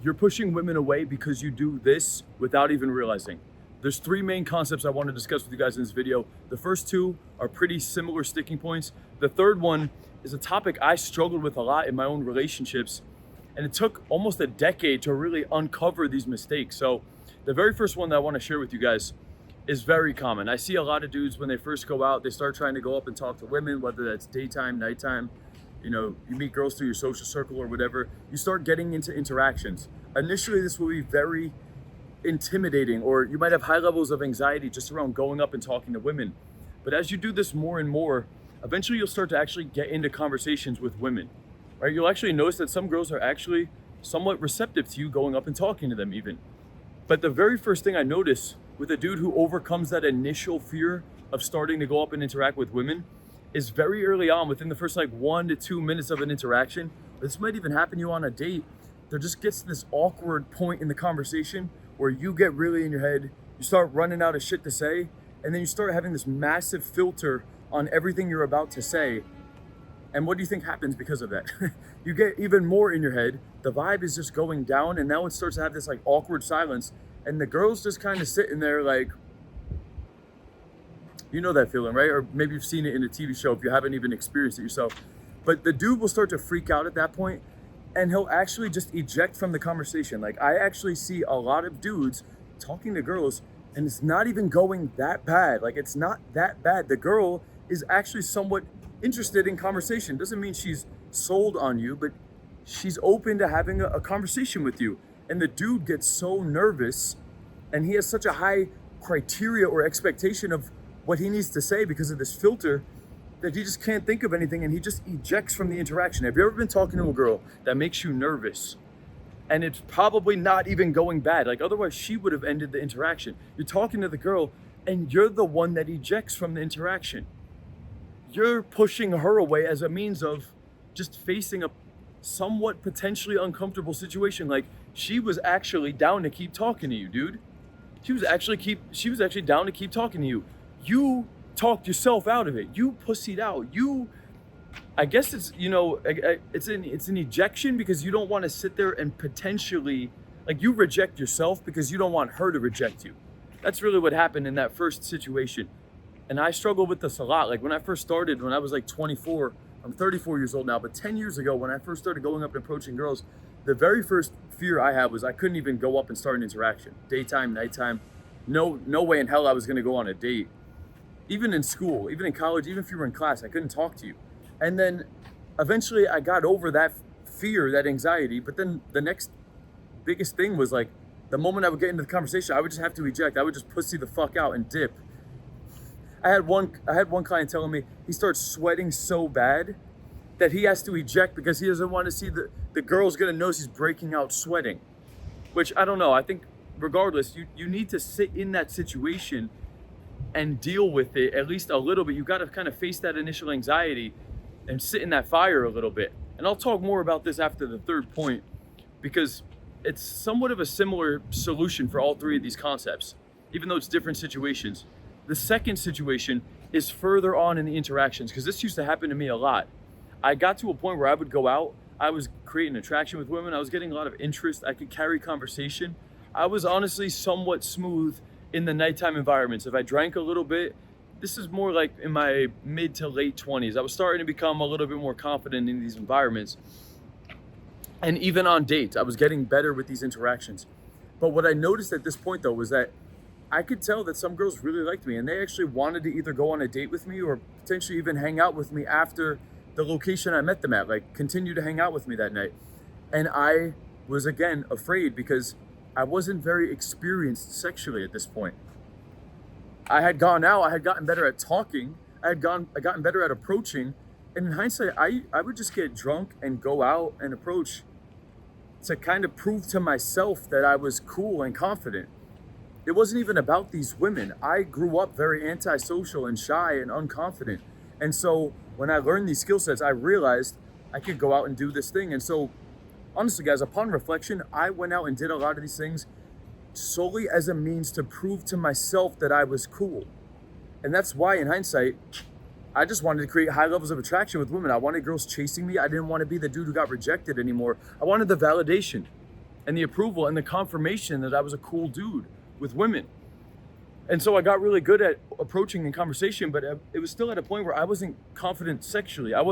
You're pushing women away because you do this without even realizing. There's three main concepts I want to discuss with you guys in this video. The first two are pretty similar sticking points. The third one is a topic I struggled with a lot in my own relationships, and it took almost a decade to really uncover these mistakes. So the very first one that I want to share with you guys is very common. I see a lot of dudes when they first go out, they start trying to go up and talk to women, whether that's daytime, nighttime. You meet girls through your social circle or whatever. You start getting into interactions. Initially, this will be very intimidating, or you might have high levels of anxiety just around going up and talking to women. But as you do this more and more, eventually you'll start to actually get into conversations with women, right? You'll actually notice that some girls are actually somewhat receptive to you going up and talking to them even. But the very first thing I notice with a dude who overcomes that initial fear of starting to go up and interact with women is very early on, within the first like 1 to 2 minutes of an interaction. This might even happen to you on a date. There just gets to this awkward point in the conversation where you get really in your head, you start running out of shit to say, and then you start having this massive filter on everything you're about to say. And what do you think happens because of that? You get even more in your head, the vibe is just going down, and now it starts to have this like awkward silence, and the girl's just kind of sitting there like, you know that feeling, right? Or maybe you've seen it in a TV show if you haven't even experienced it yourself. But the dude will start to freak out at that point, and he'll actually just eject from the conversation. Like, I actually see a lot of dudes talking to girls, and it's not even going that bad. Like, it's not that bad. The girl is actually somewhat interested in conversation. Doesn't mean she's sold on you, but she's open to having a conversation with you. And the dude gets so nervous, and he has such a high criteria or expectation of what he needs to say because of this filter, that he just can't think of anything, and he just ejects from the interaction. Have you ever been talking to a girl that makes you nervous and it's probably not even going bad? Like, otherwise she would have ended the interaction. You're talking to the girl and you're the one that ejects from the interaction. You're pushing her away as a means of just facing a somewhat potentially uncomfortable situation. Like, she was actually down to keep talking to you, dude. She was actually down to keep talking to you. You talked yourself out of it. You pussied out. I guess it's, it's an ejection because you don't want to sit there and potentially, like, you reject yourself because you don't want her to reject you. That's really what happened in that first situation. And I struggled with this a lot. Like, when I first started, when I was like 24, I'm 34 years old now, but 10 years ago, when I first started going up and approaching girls, the very first fear I had was I couldn't even go up and start an interaction. Daytime, nighttime, no way in hell I was going to go on a date. Even in school, even in college, even if you were in class, I couldn't talk to you. And then eventually I got over that fear, that anxiety. But then the next biggest thing was, like, the moment I would get into the conversation, I would just have to eject. I would just pussy the fuck out and dip. I had one client telling me he starts sweating so bad that he has to eject because he doesn't want to see the girl's gonna notice he's breaking out sweating. Which, I don't know, I think regardless, you need to sit in that situation and deal with it at least a little bit. You got to kind of face that initial anxiety and sit in that fire a little bit. And I'll talk more about this after the third point, because it's somewhat of a similar solution for all three of these concepts, even though it's different situations. The second situation is further on in the interactions, because this used to happen to me a lot. I got to a point where I would go out, I was creating attraction with women, I was getting a lot of interest, I could carry conversation. I was honestly somewhat smooth in the nighttime environments. If I drank a little bit, this is more like in my mid to late 20s. I was starting to become a little bit more confident in these environments. And even on dates, I was getting better with these interactions. But what I noticed at this point, though, was that I could tell that some girls really liked me, and they actually wanted to either go on a date with me or potentially even hang out with me after the location I met them at, like continue to hang out with me that night. And I was, again, afraid because I wasn't very experienced sexually at this point. I had gone out, I had gotten better at talking, I had gotten better at approaching, and in hindsight, I would just get drunk and go out and approach to kind of prove to myself that I was cool and confident. It wasn't even about these women. I grew up very antisocial and shy and unconfident. And so when I learned these skill sets, I realized I could go out and do this thing. And so honestly, guys, upon reflection, I went out and did a lot of these things solely as a means to prove to myself that I was cool. And that's why, in hindsight, I just wanted to create high levels of attraction with women. I wanted girls chasing me. I didn't want to be the dude who got rejected anymore. I wanted the validation. and the approval and the confirmation that I was a cool dude with women. And so I got really good at approaching the conversation, but it was still at a point where I wasn't confident sexually. I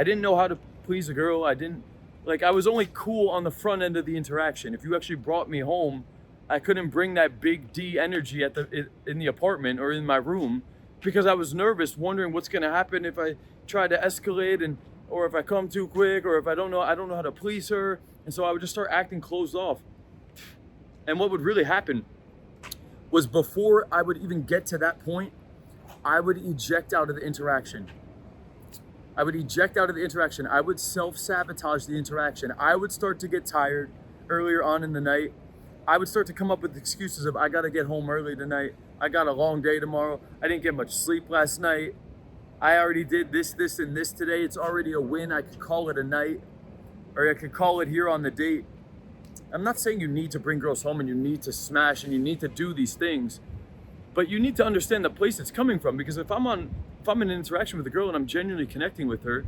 didn't know how to please a girl. I was only cool on the front end of the interaction. If you actually brought me home, I couldn't bring that big D energy in the apartment or in my room, because I was nervous, wondering what's gonna happen if I try to escalate, or if I come too quick, or if I don't know how to please her. And so I would just start acting closed off. And what would really happen was, before I would even get to that point, I would eject out of the interaction. I would self-sabotage the interaction. I would start to get tired earlier on in the night. I would start to come up with excuses of, I gotta get home early tonight. I got a long day tomorrow. I didn't get much sleep last night. I already did this, and this today. It's already a win. I could call it a night, or I could call it here on the date. I'm not saying you need to bring girls home and you need to smash and you need to do these things, but you need to understand the place it's coming from. Because if I'm in an interaction with a girl and I'm genuinely connecting with her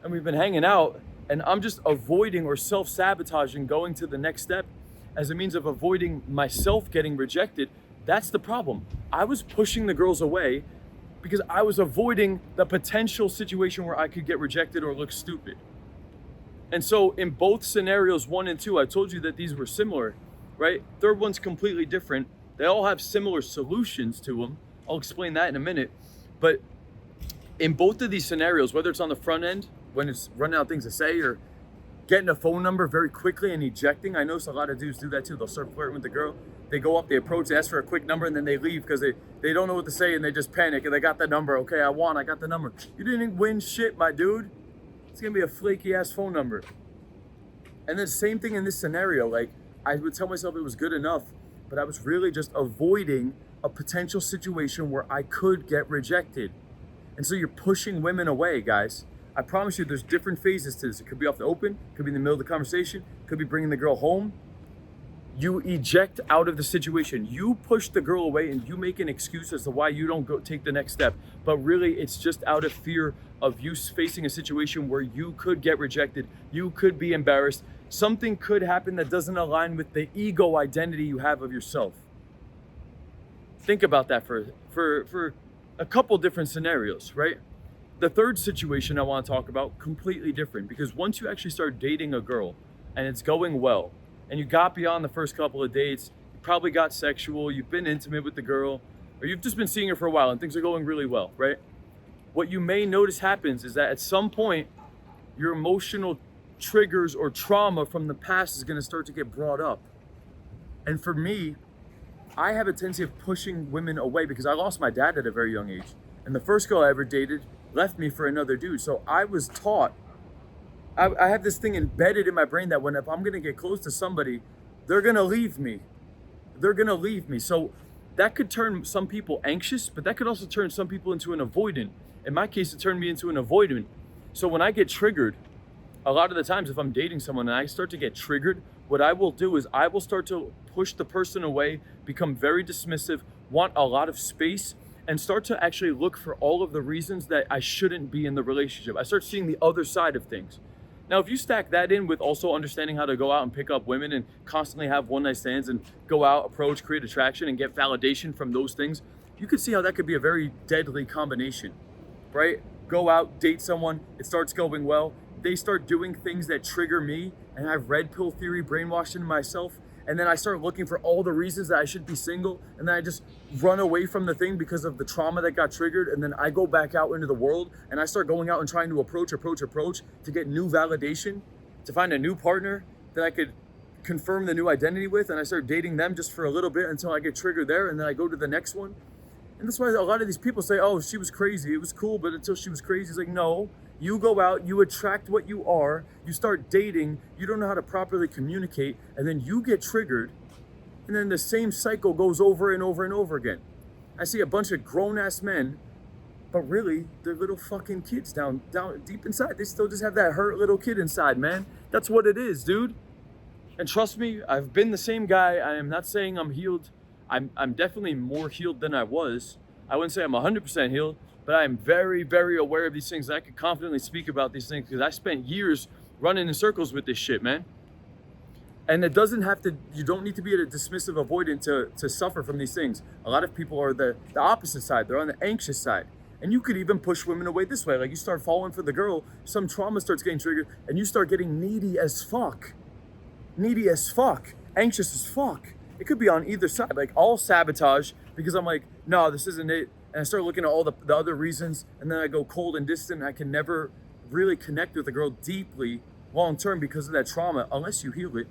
and we've been hanging out, and I'm just avoiding or self-sabotaging going to the next step as a means of avoiding myself getting rejected, that's the problem. I was pushing the girls away because I was avoiding the potential situation where I could get rejected or look stupid. And so in both scenarios, 1 and 2, I told you that these were similar, right? Third one's completely different. They all have similar solutions to them. I'll explain that in a minute. But in both of these scenarios, whether it's on the front end, when it's running out of things to say, or getting a phone number very quickly and ejecting. I notice a lot of dudes do that too. They'll start flirting with the girl. They go up, they approach, they ask for a quick number, and then they leave because they don't know what to say, and they just panic, and they got the number. Okay, I got the number. You didn't win shit, my dude. It's gonna be a flaky ass phone number. And then same thing in this scenario. Like, I would tell myself it was good enough, but I was really just avoiding a potential situation where I could get rejected. And so you're pushing women away, guys. I promise you there's different phases to this. It could be off the open, could be in the middle of the conversation, could be bringing the girl home. You eject out of the situation. You push the girl away and you make an excuse as to why you don't go take the next step. But really, it's just out of fear of you facing a situation where you could get rejected. You could be embarrassed. Something could happen that doesn't align with the ego identity you have of yourself. Think about that for a couple different scenarios, right? The third situation I want to talk about, completely different, because once you actually start dating a girl and it's going well, and you got beyond the first couple of dates, you probably got sexual, you've been intimate with the girl, or you've just been seeing her for a while and things are going really well, right? What you may notice happens is that at some point, your emotional triggers or trauma from the past is going to start to get brought up. And for me, I have a tendency of pushing women away because I lost my dad at a very young age. And the first girl I ever dated left me for another dude. So I was taught, I have this thing embedded in my brain that if I'm gonna get close to somebody, they're gonna leave me. So that could turn some people anxious, but that could also turn some people into an avoidant. In my case, it turned me into an avoidant. So when I get triggered, a lot of the times if I'm dating someone and I start to get triggered, what I will do is I will start to push the person away, become very dismissive, want a lot of space, and start to actually look for all of the reasons that I shouldn't be in the relationship. I start seeing the other side of things. Now, if you stack that in with also understanding how to go out and pick up women and constantly have one-night stands and go out, approach, create attraction, and get validation from those things, you could see how that could be a very deadly combination, right? Go out, date someone, it starts going well, they start doing things that trigger me, and I have red pill theory brainwashed into myself, and then I start looking for all the reasons that I should be single, and then I just run away from the thing because of the trauma that got triggered, and then I go back out into the world, and I start going out and trying to approach to get new validation, to find a new partner that I could confirm the new identity with, and I start dating them just for a little bit until I get triggered there, and then I go to the next one. And that's why a lot of these people say, oh, she was crazy, it was cool, but until she was crazy. It's like, no. You go out, you attract what you are, you start dating, you don't know how to properly communicate, and then you get triggered, and then the same cycle goes over and over and over again. I see a bunch of grown-ass men, but really, they're little fucking kids down deep inside. They still just have that hurt little kid inside, man. That's what it is, dude. And trust me, I've been the same guy. I am not saying I'm healed. I'm definitely more healed than I was. I wouldn't say I'm 100% healed, but I am very, very aware of these things. I can confidently speak about these things because I spent years running in circles with this shit, man. And it doesn't have to, you don't need to be a dismissive avoidant to suffer from these things. A lot of people are the opposite side. They're on the anxious side. And you could even push women away this way. Like you start falling for the girl, some trauma starts getting triggered, and you start getting needy as fuck. Needy as fuck. Anxious as fuck. It could be on either side. Like I'll sabotage because I'm like, no, this isn't it. And I start looking at all the other reasons, and then I go cold and distant. And I can never really connect with a girl deeply long term because of that trauma, unless you heal it.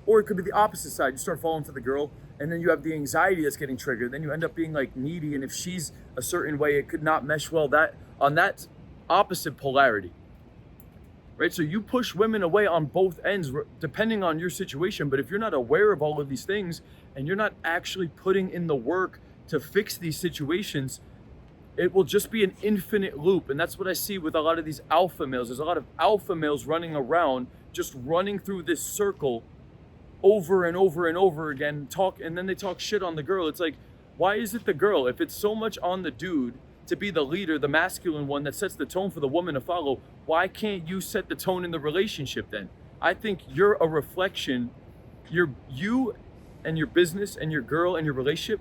Or it could be the opposite side. You start falling for the girl, and then you have the anxiety that's getting triggered. Then you end up being like needy, and if she's a certain way, it could not mesh well that on that opposite polarity. Right? So you push women away on both ends, depending on your situation. But if you're not aware of all of these things, and you're not actually putting in the work to fix these situations, it will just be an infinite loop. And that's what I see with a lot of these alpha males. There's a lot of alpha males running around, just running through this circle over and over and over again, and then they talk shit on the girl. It's like, why is it the girl? If it's so much on the dude to be the leader, the masculine one that sets the tone for the woman to follow, why can't you set the tone in the relationship then? I think you're a reflection. You and your business and your girl and your relationship,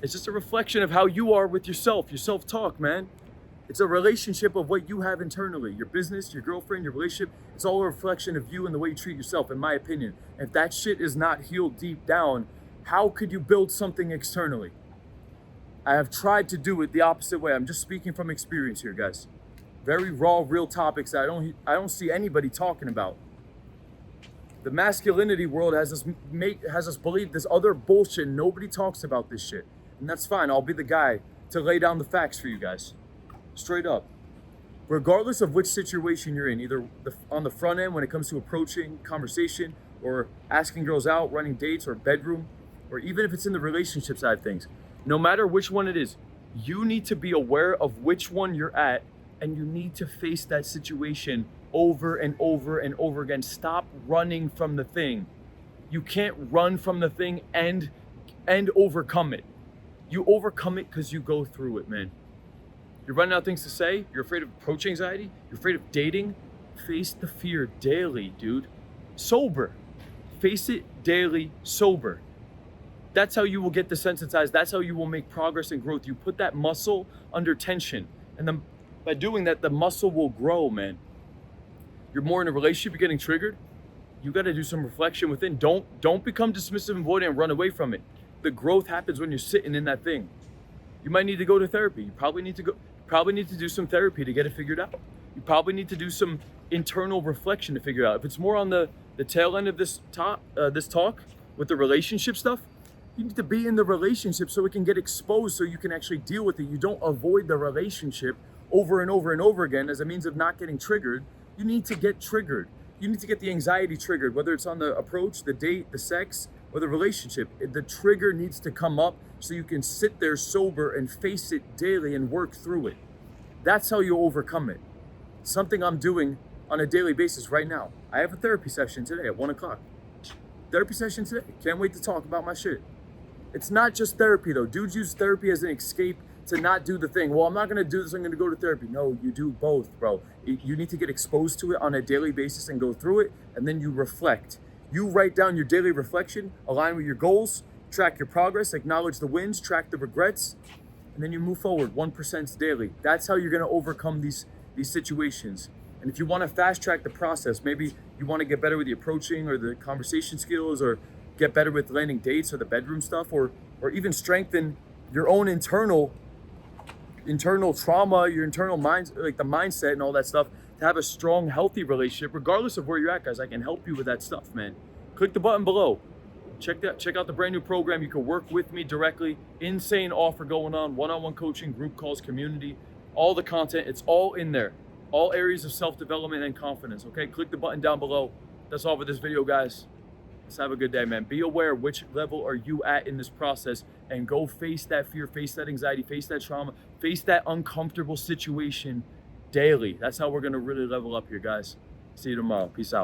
it's just a reflection of how you are with yourself, your self-talk, man. It's a relationship of what you have internally. Your business, your girlfriend, your relationship, it's all a reflection of you and the way you treat yourself, in my opinion. If that shit is not healed deep down, how could you build something externally? I have tried to do it the opposite way. I'm just speaking from experience here, guys. Very raw, real topics that I don't see anybody talking about. The masculinity world has us believe this other bullshit. Nobody talks about this shit. And that's fine. I'll be the guy to lay down the facts for you guys. Straight up. Regardless of which situation you're in, either on the front end when it comes to approaching conversation or asking girls out, running dates or bedroom, or even if it's in the relationship side of things, no matter which one it is, you need to be aware of which one you're at, and you need to face that situation over and over and over again. Stop running from the thing. You can't run from the thing and overcome it. You overcome it because you go through it, man. You're running out of things to say. You're afraid of approach anxiety. You're afraid of dating. Face the fear daily, dude. Sober. Face it daily, sober. That's how you will get desensitized. That's how you will make progress and growth. You put that muscle under tension. And then by doing that, the muscle will grow, man. You're more in a relationship, you're getting triggered. You got to do some reflection within. Don't become dismissive and avoidant and run away from it. The growth happens when you're sitting in that thing. You might need to go to therapy. You probably need to do some therapy to get it figured out. You probably need to do some internal reflection to figure out. If it's more on the tail end of this talk with the relationship stuff, you need to be in the relationship so it can get exposed, so you can actually deal with it. You don't avoid the relationship over and over and over again as a means of not getting triggered. You need to get triggered. You need to get the anxiety triggered, whether it's on the approach, the date, the sex, or the relationship. The trigger needs to come up so you can sit there sober and face it daily and work through it. That's how you overcome it. Something I'm doing on a daily basis right now. I have a therapy session today at 1 o'clock. Therapy session today. Can't wait to talk about my shit. It's not just therapy though. Dudes use therapy as an escape to not do the thing. Well, I'm not gonna do this, I'm gonna go to therapy. No, you do both, bro. You need to get exposed to it on a daily basis and go through it, and then you reflect. You write down your daily reflection, align with your goals, track your progress, acknowledge the wins, track the regrets, and then you move forward 1% daily. That's how you're gonna overcome these situations. And if you wanna fast track the process, maybe you wanna get better with the approaching or the conversation skills, or get better with landing dates or the bedroom stuff, or even strengthen your own internal trauma, your internal mind, like the mindset and all that stuff, to have a strong, healthy relationship, regardless of where you're at, guys. I can help you with that stuff, man. Click the button below. Check out the brand new program. You can work with me directly. Insane offer going on. One-on-one coaching, group calls, community, all the content. It's all in there. All areas of self-development and confidence. Okay, click the button down below. That's all for this video, guys. Let's have a good day, man. Be aware which level are you at in this process, and go face that fear, face that anxiety, face that trauma, face that uncomfortable situation daily. That's how we're going to really level up here, guys. See you tomorrow. Peace out.